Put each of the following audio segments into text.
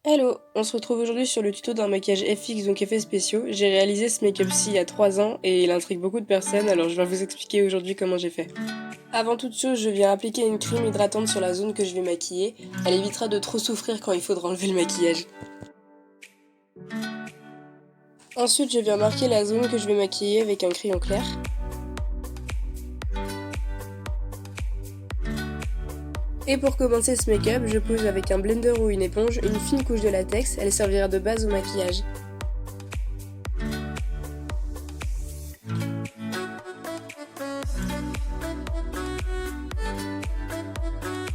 Hello, on se retrouve aujourd'hui sur le tuto d'un maquillage FX, donc effets spéciaux. J'ai réalisé ce make-up-ci il y a 3 ans et il intrigue beaucoup de personnes, alors je vais vous expliquer aujourd'hui comment j'ai fait. Avant toute chose, je viens appliquer une crème hydratante sur la zone que je vais maquiller. Elle évitera de trop souffrir quand il faudra enlever le maquillage. Ensuite, je viens marquer la zone que je vais maquiller avec un crayon clair. Et pour commencer ce make-up, je pose avec un blender ou une éponge une fine couche de latex, elle servira de base au maquillage.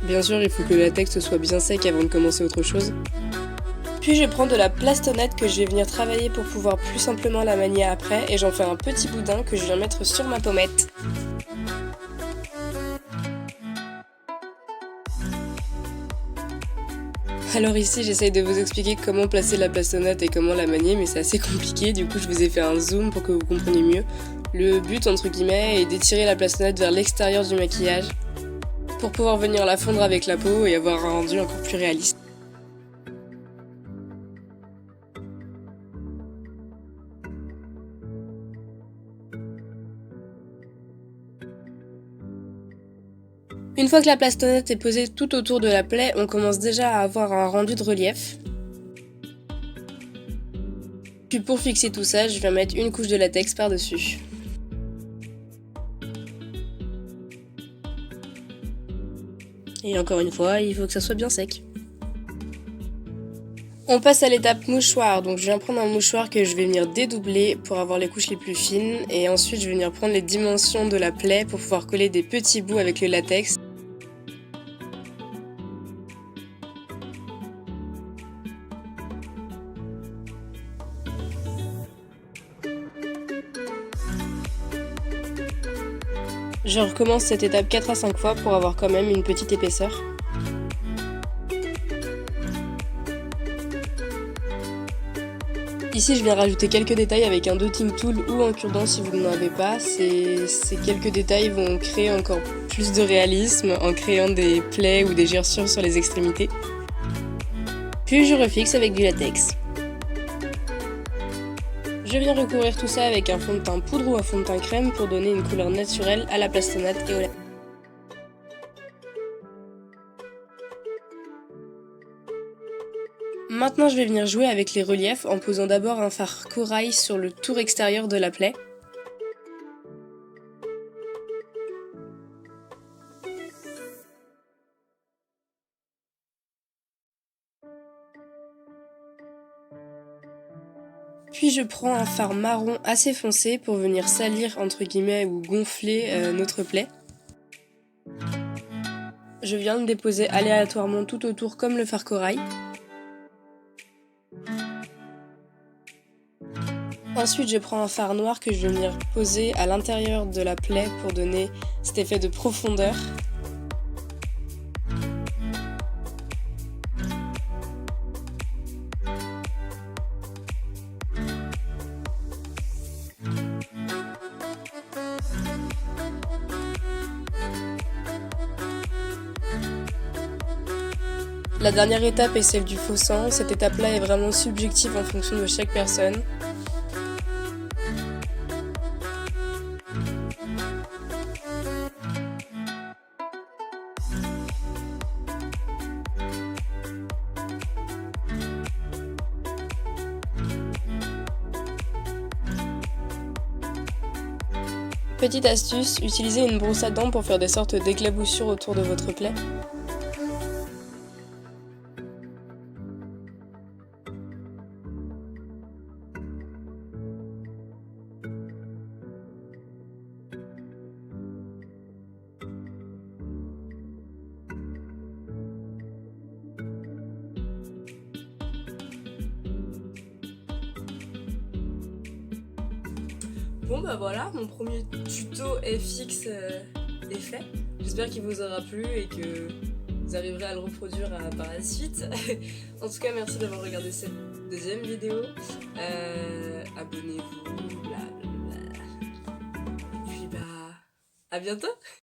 Bien sûr, il faut que le latex soit bien sec avant de commencer autre chose. Puis je prends de la plastonnette que je vais venir travailler pour pouvoir plus simplement la manier après et j'en fais un petit boudin que je viens mettre sur ma pommette. Alors ici j'essaye de vous expliquer comment placer la plastonnette et comment la manier mais c'est assez compliqué, du coup je vous ai fait un zoom pour que vous compreniez mieux. Le but entre guillemets est d'étirer la plastonnette vers l'extérieur du maquillage pour pouvoir venir la fondre avec la peau et avoir un rendu encore plus réaliste. Une fois que la plastonnette est posée tout autour de la plaie, on commence déjà à avoir un rendu de relief. Puis pour fixer tout ça, je viens mettre une couche de latex par-dessus. Et encore une fois, il faut que ça soit bien sec. On passe à l'étape mouchoir, donc je viens prendre un mouchoir que je vais venir dédoubler pour avoir les couches les plus fines et ensuite je vais venir prendre les dimensions de la plaie pour pouvoir coller des petits bouts avec le latex. Je recommence cette étape 4 à 5 fois pour avoir quand même une petite épaisseur. Ici je viens rajouter quelques détails avec un dotting tool ou un cure-dent si vous n'en avez pas. Ces quelques détails vont créer encore plus de réalisme en créant des plaies ou des gerçures sur les extrémités. Puis je refixe avec du latex. Je viens recouvrir tout ça avec un fond de teint poudre ou un fond de teint crème pour donner une couleur naturelle à la plastonnette et au latex. Maintenant je vais venir jouer avec les reliefs en posant d'abord un fard corail sur le tour extérieur de la plaie. Puis je prends un fard marron assez foncé pour venir salir entre guillemets ou gonfler notre plaie. Je viens le déposer aléatoirement tout autour comme le fard corail. Ensuite je prends un fard noir que je vais venir poser à l'intérieur de la plaie pour donner cet effet de profondeur. La dernière étape est celle du faux sang. Cette étape-là est vraiment subjective en fonction de chaque personne. Petite astuce, utilisez une brosse à dents pour faire des sortes d'éclaboussures autour de votre plaie. Bon bah voilà, mon premier tuto FX est fait. J'espère qu'il vous aura plu et que vous arriverez à le reproduire par la suite. En tout cas, merci d'avoir regardé cette deuxième vidéo. Abonnez-vous, blablabla. Et puis bah, à bientôt!